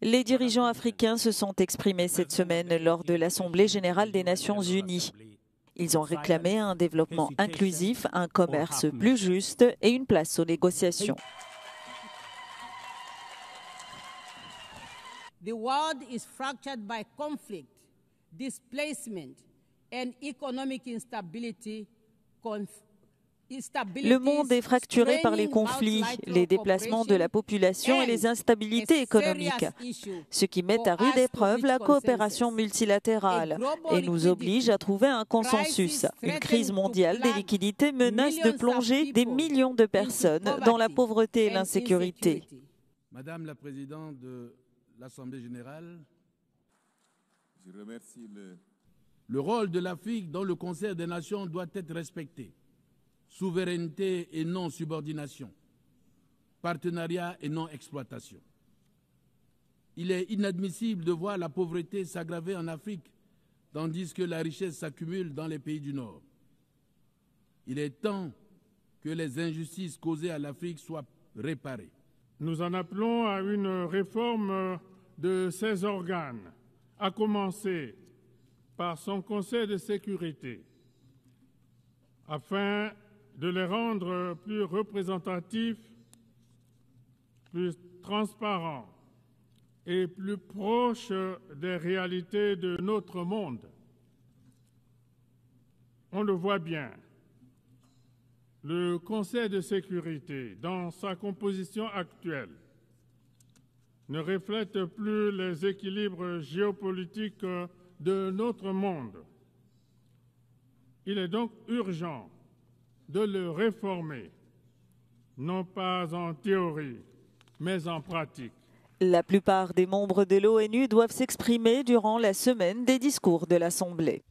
Les dirigeants africains se sont exprimés cette semaine lors de l'Assemblée générale des Nations unies. Ils ont réclamé un développement inclusif, un commerce plus juste et une place aux négociations. The world is fractured by conflict, displacement and economic instability. Le monde est fracturé par les conflits, les déplacements de la population et les instabilités économiques, ce qui met à rude épreuve la coopération multilatérale et nous oblige à trouver un consensus. Une crise mondiale des liquidités menace de plonger des millions de personnes dans la pauvreté et l'insécurité. Madame la Présidente de l'Assemblée générale, je remercie le rôle de l'Afrique dans le concert des nations doit être respecté. Souveraineté et non subordination, partenariat et non exploitation. Il est inadmissible de voir la pauvreté s'aggraver en Afrique, tandis que la richesse s'accumule dans les pays du Nord. Il est temps que les injustices causées à l'Afrique soient réparées. Nous en appelons à une réforme de ses organes, à commencer par son Conseil de sécurité, afin de les rendre plus représentatifs, plus transparents et plus proches des réalités de notre monde. On le voit bien, le Conseil de sécurité, dans sa composition actuelle, ne reflète plus les équilibres géopolitiques de notre monde. Il est donc urgent de le réformer, non pas en théorie, mais en pratique. La plupart des membres de l'ONU doivent s'exprimer durant la semaine des discours de l'Assemblée.